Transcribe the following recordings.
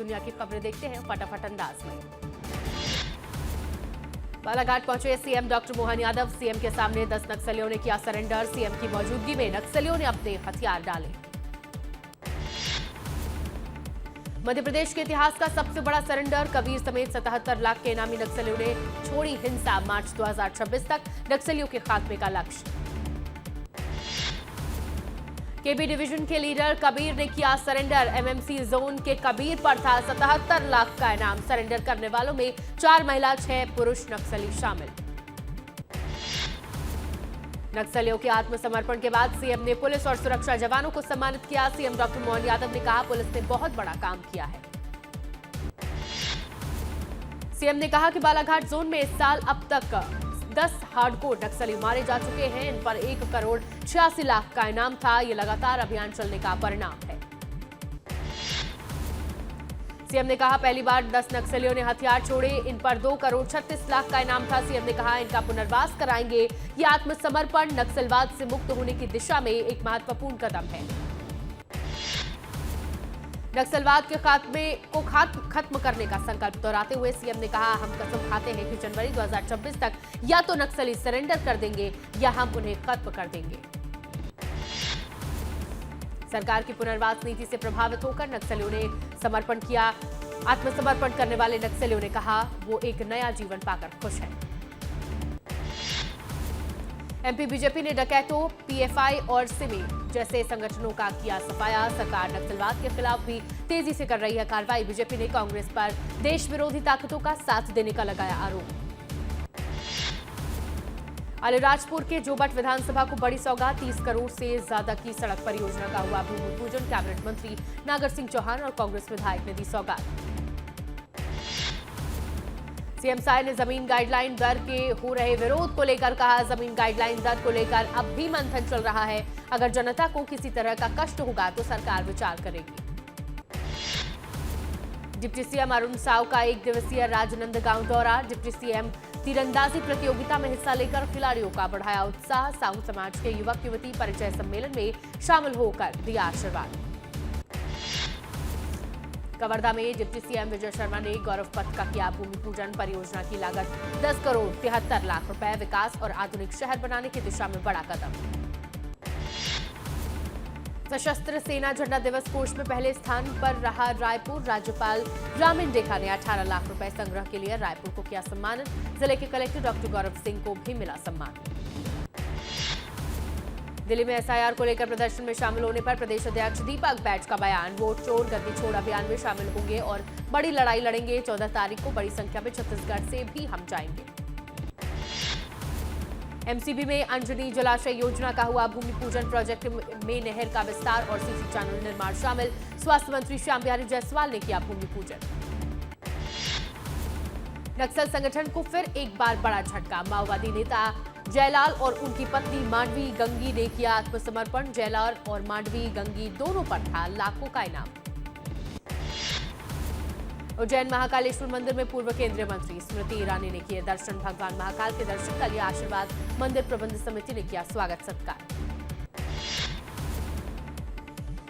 दुनिया की खबरें देखते हैं फटाफट अंदाज में। बालाघाट पहुंचे CM doctor Mohan Yadav. CM के सामने 10 नक्सलियों ने किया सरेंडर। सीएम की मौजूदगी में नक्सलियों ने अपने हथियार डाले। मध्य प्रदेश के इतिहास का सबसे बड़ा सरेंडर। कबीर समेत 77 लाख के इनामी नक्सलियों ने छोड़ी हिंसा। मार्च 2026 तक नक्सलियों के खात्मे का लक्ष्य। केबी डिवीजन के लीडर कबीर ने किया सरेंडर। एमएमसी जोन के कबीर पर था 77 लाख का इनाम। सरेंडर करने वालों में 4 महिला 6 पुरुष नक्सली शामिल। नक्सलियों के आत्मसमर्पण के बाद सीएम ने पुलिस और सुरक्षा जवानों को सम्मानित किया। सीएम डॉक्टर मोहन यादव ने कहा, पुलिस ने बहुत बड़ा काम किया है। सीएम ने कहा कि बालाघाट जोन में इस साल अब तक 10 हार्डकोर नक्सली मारे जा चुके हैं। इन पर 1,86 लाख का इनाम था। ये लगातार अभियान चलने का परिणाम है। सीएम ने कहा, पहली बार 10 नक्सलियों ने हथियार छोड़े। इन पर 2,36 लाख का इनाम था। सीएम ने कहा, इनका पुनर्वास कराएंगे। ये आत्मसमर्पण नक्सलवाद से मुक्त होने की दिशा में एक महत्वपूर्ण कदम है। नक्सलवाद के खात्मे को खत्म करने का संकल्प दोहराते हुए सीएम ने कहा, हम कसम खाते हैं कि जनवरी 2026 तक या तो नक्सली सरेंडर कर देंगे या हम उन्हें खत्म कर देंगे। सरकार की पुनर्वास नीति से प्रभावित होकर नक्सलियों ने समर्पण किया। आत्मसमर्पण करने वाले नक्सलियों ने कहा, वो एक नया जीवन पाकर खुश है। एमपी बीजेपी ने डकैतों, पीएफआई और सिमी जैसे संगठनों का किया सफाया। सरकार नक्सलवाद के खिलाफ भी तेजी से कर रही है कार्रवाई। बीजेपी ने कांग्रेस पर देश विरोधी ताकतों का साथ देने का लगाया आरोप। अलीराजपुर के जोबट विधानसभा को बड़ी सौगात। 30 करोड़ से ज्यादा की सड़क परियोजना का हुआ भूमि पूजन। कैबिनेट मंत्री नागर सिंह चौहान और कांग्रेस विधायक ने दी सौगात। सीएम साय ने जमीन गाइडलाइन दर के हो रहे विरोध को लेकर कहा, जमीन गाइडलाइन दर को लेकर अब भी मंथन चल रहा है। अगर जनता को किसी तरह का कष्ट होगा तो सरकार विचार करेगी। डिप्टी सीएम अरुण साव का 1 दिवसीय राजनांदगांव दौरा। डिप्टी सीएम तीरंदाजी प्रतियोगिता में हिस्सा लेकर खिलाड़ियों का बढ़ाया उत्साह। साहू समाज के युवक युवती परिचय सम्मेलन में शामिल होकर दिया आशीर्वाद। कवर्धा में डिप्टी सीएम विजय शर्मा ने गौरव पथ का किया भूमि पूजन। परियोजना की लागत 10 करोड़ 73 लाख रुपए। विकास और आधुनिक शहर बनाने की दिशा में बड़ा कदम। सशस्त्र सेना झंडा दिवस कोष में पहले स्थान पर रहा रायपुर। राज्यपाल रामिन डेखा ने 18 लाख रुपए संग्रह के लिए रायपुर को किया सम्मानित। जिले के कलेक्टर डॉक्टर गौरव सिंह को भी मिला सम्मान। दिल्ली में एसआईआर को लेकर प्रदर्शन में शामिल होने पर प्रदेश अध्यक्ष दीपक बैज का बयान। वोट चोर गद्दी छोड़ अभियान में शामिल होंगे और बड़ी लड़ाई लड़ेंगे। 14 तारीख को बड़ी संख्या में छत्तीसगढ़ से भी हम जाएंगे। एमसीबी में अंजनी जलाशय योजना का हुआ भूमि पूजन। प्रोजेक्ट में नहर का विस्तार और सीसी चैनल निर्माण शामिल। स्वास्थ्य मंत्री श्याम बिहारी जायसवाल ने किया भूमि पूजन। नक्सल संगठन को फिर एक बार बड़ा झटका। माओवादी नेता जयलाल और उनकी पत्नी मांडवी गंगी ने किया आत्मसमर्पण। जयलाल और मांडवी गंगी दोनों पर था लाखों का इनाम। उज्जैन महाकालेश्वर मंदिर में पूर्व केंद्रीय मंत्री स्मृति ईरानी ने किए दर्शन। भगवान महाकाल के दर्शन का लिया आशीर्वाद। मंदिर प्रबंध समिति ने किया स्वागत सत्कार।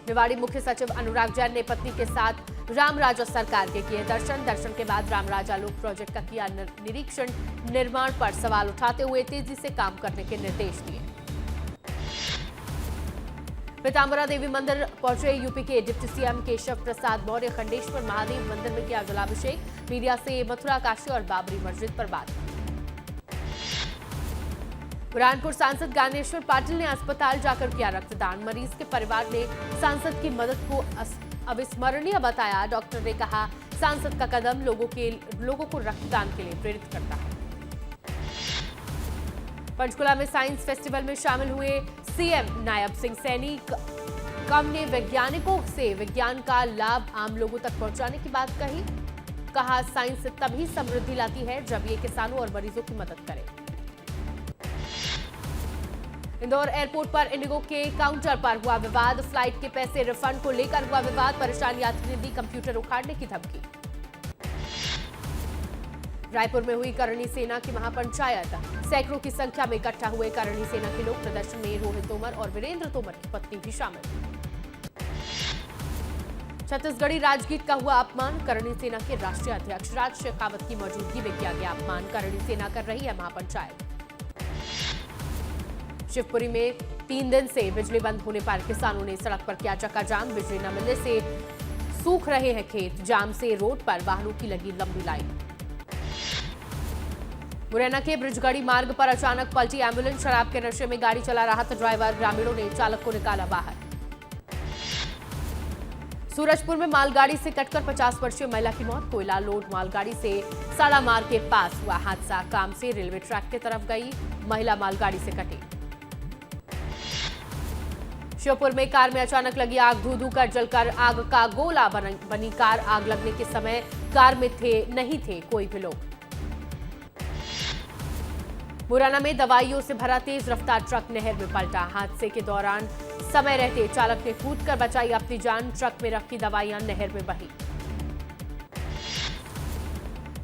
निवाड़ी मुख्य सचिव अनुराग जैन ने पत्नी के साथ रामराजा सरकार के किए दर्शन। दर्शन के बाद रामराजा लोक प्रोजेक्ट का किया निरीक्षण। निर्माण पर सवाल उठाते हुए तेजी से काम करने के निर्देश दिए। पीताम्बरा देवी मंदिर पहुंचे यूपी के डिप्टी सीएम केशव प्रसाद मौर्य। खंडेश्वर महादेव मंदिर में किया जलाभिषेक। मीडिया से मथुरा, काशी और बाबरी मस्जिद पर बात। बुरहानपुर सांसद ज्ञानेश्वर पाटिल ने अस्पताल जाकर किया रक्तदान। मरीज के परिवार ने सांसद की मदद को अविस्मरणीय बताया। डॉक्टर ने कहा, सांसद का कदम लोगों को रक्तदान के लिए प्रेरित करता है। पंचकुला में साइंस फेस्टिवल में शामिल हुए सीएम नायब सिंह सैनी। कम ने वैज्ञानिकों से विज्ञान का लाभ आम लोगों तक पहुंचाने की बात कही। कहा, साइंस तभी समृद्धि लाती है जब ये किसानों और मरीजों की मदद करे। इंदौर एयरपोर्ट पर इंडिगो के काउंटर पर हुआ विवाद। फ्लाइट के पैसे रिफंड को लेकर हुआ विवाद। परेशान यात्री ने दी कंप्यूटर उखाड़ने की धमकी। रायपुर में हुई करणी सेना की महापंचायत। सैकड़ों की संख्या में इकट्ठा हुए करणी सेना के लोग। प्रदर्शन में रोहित तोमर और वीरेंद्र तोमर की पत्नी भी शामिल। छत्तीसगढ़ी राजगीत का हुआ अपमान, करणी सेना के राष्ट्रीय अध्यक्ष राज शेखावत की मौजूदगी में किया गया अपमान, करणी सेना कर रही है महापंचायत। शिवपुरी में 3 दिन से बिजली बंद होने पर किसानों ने सड़क पर किया चक्का जाम, बिजली न मिलने से सूख रहे हैं खेत, जाम से रोड पर वाहनों की लगी लंबी लाइन। मुरैना के ब्रिजगढ़ी मार्ग पर अचानक पलटी एम्बुलेंस, शराब के नशे में गाड़ी चला रहा था ड्राइवर, ग्रामीणों ने चालक को निकाला बाहर। सूरजपुर में मालगाड़ी से कटकर 50 वर्षीय महिला की मौत, कोयला लोड मालगाड़ी से साड़ा मार्ग के पास हुआ हादसा, काम से रेलवे ट्रैक की तरफ गई महिला मालगाड़ी से कटी। श्योपुर में कार में अचानक लगी आग, धू धू कर जलकर आग का गोला बनी कार, आग लगने के समय कार में नहीं थे कोई भी लोग। मुरैना में दवाइयों से भरा तेज रफ्तार ट्रक नहर में पलटा, हादसे के दौरान समय रहते चालक ने कूदकर बचाई अपनी जान, ट्रक में रखी दवाइयां नहर में बही।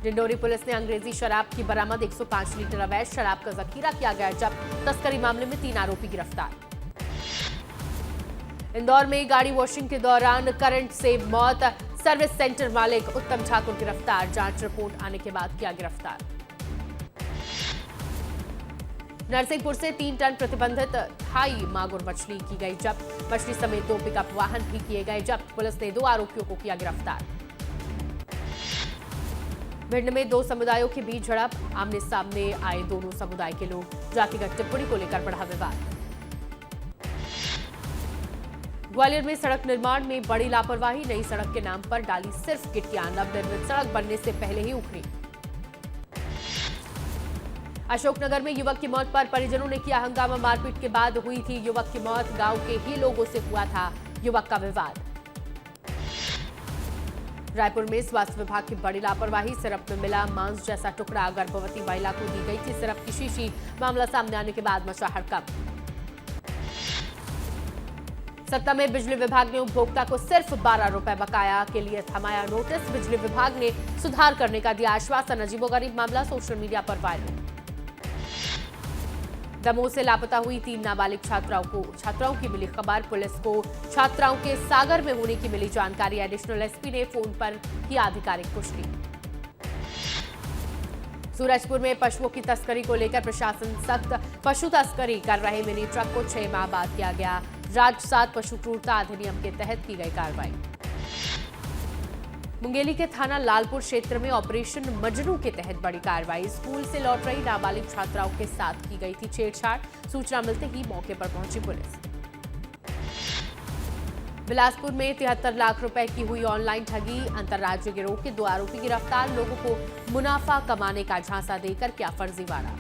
डिंडोरी पुलिस ने अंग्रेजी शराब की बरामद, 105 लीटर अवैध शराब का जखीरा किया गया जब्त, तस्करी मामले में 3 आरोपी गिरफ्तार। इंदौर में गाड़ी वॉशिंग के दौरान करंट से मौत, सर्विस सेंटर मालिक उत्तम ठाकुर गिरफ्तार, जांच रिपोर्ट आने के बाद किया गिरफ्तार। नरसिंहपुर से 3 टन प्रतिबंधित थाई मागुर मछली की गई जब्त, मछली समेत 2 पिकअप वाहन भी किए गए जब्त, पुलिस ने 2 आरोपियों को किया गिरफ्तार। भिंड में 2 समुदायों के बीच झड़प, आमने सामने आए दोनों समुदाय के लोग, जातिगत टिप्पणी को लेकर बढ़ा विवाद। ग्वालियर में सड़क निर्माण में बड़ी लापरवाही, नई सड़क के नाम पर डाली सिर्फ गिट्टियां, नवनिर्मित सड़क बनने से पहले ही उखड़ी। अशोकनगर में युवक की मौत पर परिजनों ने किया हंगामा, मारपीट के बाद हुई थी युवक की मौत, गांव के ही लोगों से हुआ था युवक का विवाद। रायपुर में स्वास्थ्य विभाग की बड़ी लापरवाही, सिरप में मिला मांस जैसा टुकड़ा, गर्भवती महिला को दी गई थी सिरप की शीशी, मामला सामने आने के बाद मचा हड़कंप। सत्ता में बिजली विभाग ने उपभोक्ता को सिर्फ 12 रुपए बकाया के लिए थमाया नोटिस, बिजली विभाग ने सुधार करने का दिया आश्वासन, अजीबोगरीब मामला सोशल मीडिया पर वायरल। दमोह से लापता हुई 3 नाबालिग छात्राओं की मिली खबर, पुलिस को छात्राओं के सागर में होने की मिली जानकारी, एडिशनल एसपी ने फोन पर की आधिकारिक पुष्टि। सूरजपुर में पशुओं की तस्करी को लेकर प्रशासन सख्त, पशु तस्करी कर रहे मिनी ट्रक को 6 माह बाद किया गया राजसात, पशु क्रूरता अधिनियम के तहत की गई कार्रवाई। मुंगेली के थाना लालपुर क्षेत्र में ऑपरेशन मजनू के तहत बड़ी कार्रवाई, स्कूल से लौट रही नाबालिग छात्राओं के साथ की गई थी छेड़छाड़, सूचना मिलते ही मौके पर पहुंची पुलिस। बिलासपुर में 73 लाख रुपए की हुई ऑनलाइन ठगी, अंतर्राज्यीय गिरोह के 2 आरोपी गिरफ्तार, लोगों को मुनाफा कमाने का झांसा देकर किया फर्जीवाड़ा।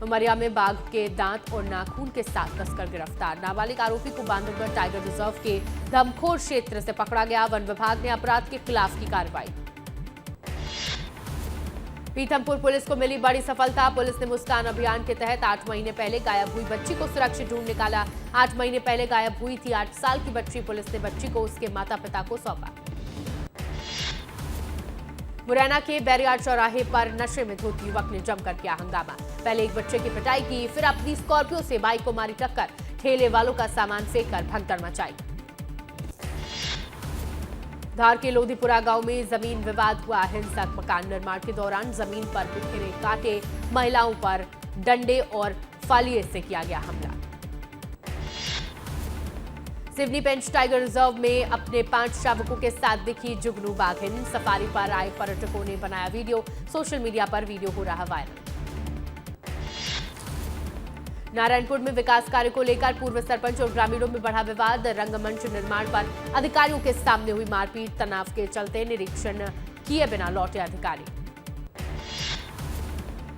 उमरिया में बाघ के दांत और नाखून के साथ तस्कर गिरफ्तार, नाबालिग आरोपी को बांधवगढ़ टाइगर रिजर्व के धमखोर क्षेत्र से पकड़ा गया, वन विभाग ने अपराध के खिलाफ की कार्रवाई। पीथमपुर पुलिस को मिली बड़ी सफलता, पुलिस ने मुस्कान अभियान के तहत 8 महीने पहले गायब हुई बच्ची को सुरक्षित ढूंढ निकाला, 8 महीने पहले गायब हुई थी 8 साल की बच्ची, पुलिस ने बच्ची को उसके माता पिता को सौंपा। मुरैना के बैरियार चौराहे पर नशे में धुत युवक ने जमकर किया हंगामा, पहले एक बच्चे की पिटाई की, फिर अपनी स्कॉर्पियो से बाइक को मारी टक्कर, ठेले वालों का सामान फेंक कर भगदड़ मचाई। धार के लोधीपुरा गांव में जमीन विवाद हुआ हिंसक, मकान निर्माण के दौरान जमीन पर बिखरे कांटे, महिलाओं पर डंडे और फालिये से किया गया हमला। सिवनी पेंच टाइगर रिजर्व में अपने 5 शावकों के साथ दिखी जुगनू बाघिन, सफारी पर आए पर्यटकों ने बनाया वीडियो, सोशल मीडिया पर वीडियो हो रहा वायरल। नारायणपुर में विकास कार्य को लेकर पूर्व सरपंच और ग्रामीणों में बढ़ा विवाद, रंगमंच निर्माण पर अधिकारियों के सामने हुई मारपीट, तनाव के चलते निरीक्षण किए बिना लौटे अधिकारी।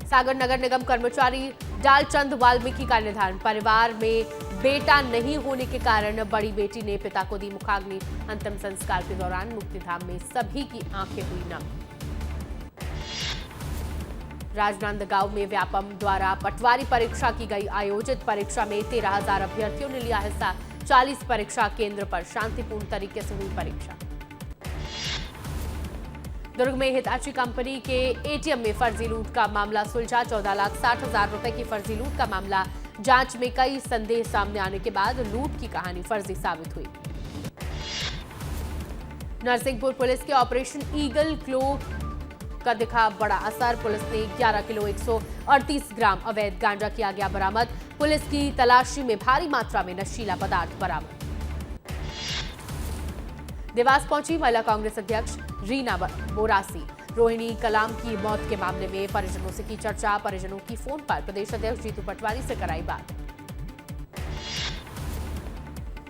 सागर नगर निगम कर्मचारी डालचंद वाल्मीकि का निधन, परिवार में बेटा नहीं होने के कारण बड़ी बेटी ने पिता को दी मुखाग्नि, अंतिम संस्कार के दौरान मुक्तिधाम में सभी की आंखें हुई नम। राजनांदगांव में व्यापम द्वारा पटवारी परीक्षा की गई आयोजित, परीक्षा में 13,000 अभ्यर्थियों ने लिया हिस्सा, 40 परीक्षा केंद्र पर शांतिपूर्ण तरीके से हुई परीक्षा। दुर्ग में हिताची कंपनी के एटीएम में फर्जी लूट का मामला सुलझा, 14,60,000 रुपए की फर्जी लूट का मामला, जांच में कई संदेह सामने आने के बाद लूट की कहानी फर्जी साबित हुई। नरसिंहपुर पुलिस के ऑपरेशन ईगल क्लो का दिखा बड़ा असर। पुलिस ने 11 किलो 138 ग्राम अवैध गांजा किया गया बरामद। पुलिस की तलाशी में भारी मात्रा में नशीला पदार्थ बरामद। देवास पहुंची महिला कांग्रेस अध्यक्ष रीना बोरासी। रोहिणी कलाम की मौत के मामले में परिजनों से की चर्चा। परिजनों की फोन पर प्रदेश अध्यक्ष जीतू पटवारी से कराई बात।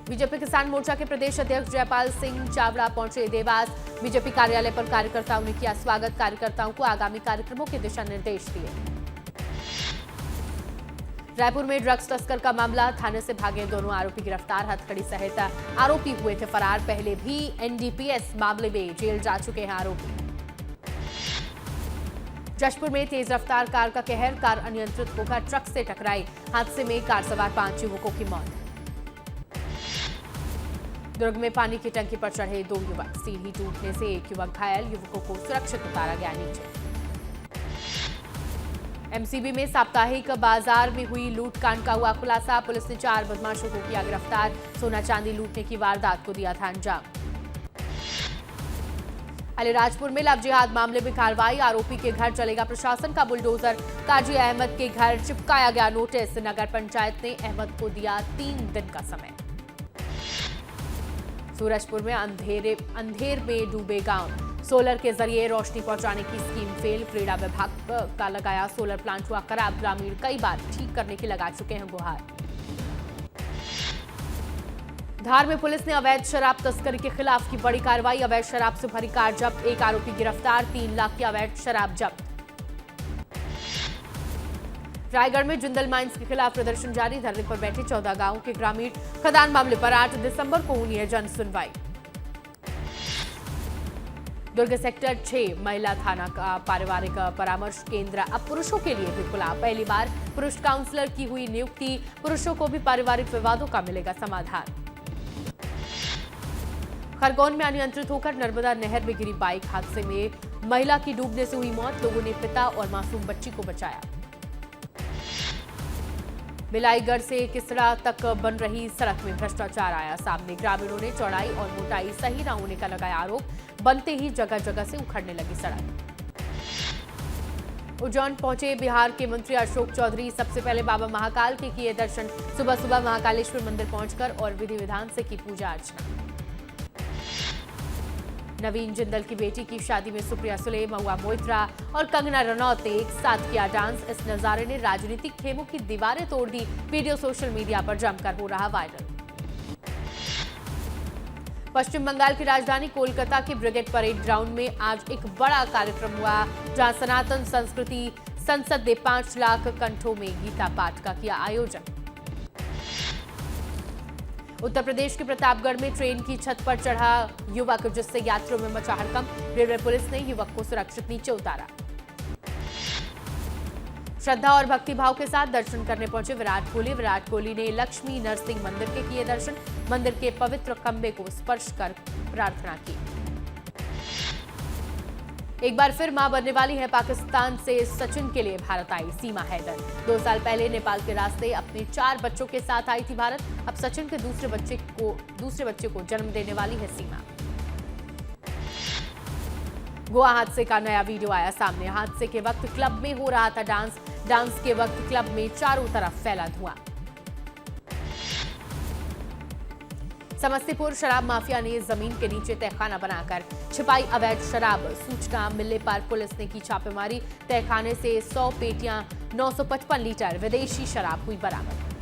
बीजेपी किसान मोर्चा के प्रदेश अध्यक्ष जयपाल सिंह चावड़ा पहुंचे देवास। बीजेपी कार्यालय पर कार्यकर्ताओं ने किया स्वागत। कार्यकर्ताओं को आगामी कार्यक्रमों के दिशा निर्देश दिए। रायपुर में ड्रग्स तस्कर का मामला, थाने से भागे दोनों आरोपी गिरफ्तार। हथकड़ी सहित आरोपी हुए थे फरार। पहले भी एनडीपीएस मामले में जेल जा चुके हैं आरोपी। जशपुर में तेज रफ्तार कार का कहर, कार अनियंत्रित होकर ट्रक से टकराई। हादसे में कार सवार 5 युवकों की मौत। दुर्ग में पानी की टंकी पर चढ़े 2 युवक, सीढ़ी टूटने से एक युवक घायल। युवकों को सुरक्षित उतारा गया नीचे। एमसीबी में साप्ताहिक बाजार में हुई लूटकांड का हुआ खुलासा। पुलिस ने 4 बदमाशों को किया गिरफ्तार। सोना चांदी लूटने की वारदात को दिया था अंजाम। अलीराजपुर में लव जिहाद मामले में कार्रवाई। आरोपी के घर चलेगा प्रशासन का बुलडोजर। काजी अहमद के घर चिपकाया गया नोटिस। नगर पंचायत ने अहमद को दिया 3 दिन का समय। सूरजपुर में अंधेर में डूबे गांव, सोलर के जरिए रोशनी पहुंचाने की स्कीम फेल। क्रीड़ा विभाग का लगाया सोलर प्लांट हुआ खराब। ग्रामीण कई बार ठीक करने की लगा चुके हैं गुहार। धार में पुलिस ने अवैध शराब तस्करी के खिलाफ की बड़ी कार्रवाई। अवैध शराब से भरी कार जब्त, 1 आरोपी गिरफ्तार। 3 लाख की अवैध शराब जब्त। रायगढ़ में जिंदल माइंस के खिलाफ प्रदर्शन जारी। धरने पर बैठे 14 गांवों के ग्रामीण। खदान मामले पर 8 दिसंबर को होनी है जन सुनवाई। दुर्ग सेक्टर 6 महिला थाना का पारिवारिक परामर्श केंद्र अब पुरुषों के लिए भी खुला। पहली बार पुरुष काउंसलर की हुई नियुक्ति। पुरुषों को भी पारिवारिक विवादों का मिलेगा समाधान। खरगोन में अनियंत्रित होकर नर्मदा नहर में गिरी बाइक, हादसे में महिला की डूबने से हुई मौत। लोगों ने पिता और मासूम बच्ची को बचाया। बिलाईगढ़ से किसड़ा तक बन रही सड़क में भ्रष्टाचार आया सामने। ग्रामीणों ने चौड़ाई और मोटाई सही न होने का लगाया आरोप। बनते ही जगह जगह से उखड़ने लगी सड़क। उज्जैन पहुंचे बिहार के मंत्री अशोक चौधरी। सबसे पहले बाबा महाकाल के किए दर्शन। सुबह सुबह महाकालेश्वर मंदिर पहुंचकर और विधि विधान से की पूजा अर्चना। नवीन जिंदल की बेटी की शादी में सुप्रिया सुले, महुआ मोइत्रा और कंगना रनौत ने एक साथ किया डांस। इस नजारे ने राजनीतिक खेमों की दीवारें तोड़ दी। वीडियो सोशल मीडिया पर जमकर हो रहा वायरल। पश्चिम बंगाल की राजधानी कोलकाता के ब्रिगेड परेड ग्राउंड में आज एक बड़ा कार्यक्रम हुआ, जहां सनातन संस्कृति संसद ने 5 लाख कंठों में गीता पाठ का किया आयोजन। उत्तर प्रदेश के प्रतापगढ़ में ट्रेन की छत पर चढ़ा युवक, जिससे यात्रियों में मचा हड़कंप। रेलवे पुलिस ने युवक को सुरक्षित नीचे उतारा। श्रद्धा और भक्तिभाव के साथ दर्शन करने पहुंचे विराट कोहली। विराट कोहली ने लक्ष्मी नरसिंह मंदिर के किए दर्शन। मंदिर के पवित्र खंबे को स्पर्श कर प्रार्थना की। एक बार फिर मां बनने वाली है पाकिस्तान से सचिन के लिए भारत आई सीमा हैदर। 2 साल पहले नेपाल के रास्ते अपने 4 बच्चों के साथ आई थी भारत। अब सचिन के दूसरे बच्चे को जन्म देने वाली है सीमा। गोवा हादसे का नया वीडियो आया सामने। हादसे के वक्त क्लब में हो रहा था डांस। डांस के वक्त क्लब में चारों तरफ फैला धुआं। समस्तीपुर शराब माफिया ने जमीन के नीचे तहखाना बनाकर छिपाई अवैध शराब। सूचना मिलने पर पुलिस ने की छापेमारी। तहखाने से 100 पेटियां 955 लीटर विदेशी शराब हुई बरामद।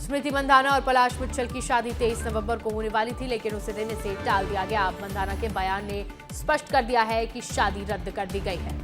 स्मृति मंधाना और पलाश मुच्छल की शादी 23 नवंबर को होने वाली थी, लेकिन उसे दिन से टाल दिया गया। अब मंधाना के बयान ने स्पष्ट कर दिया है कि शादी रद्द कर दी गई है।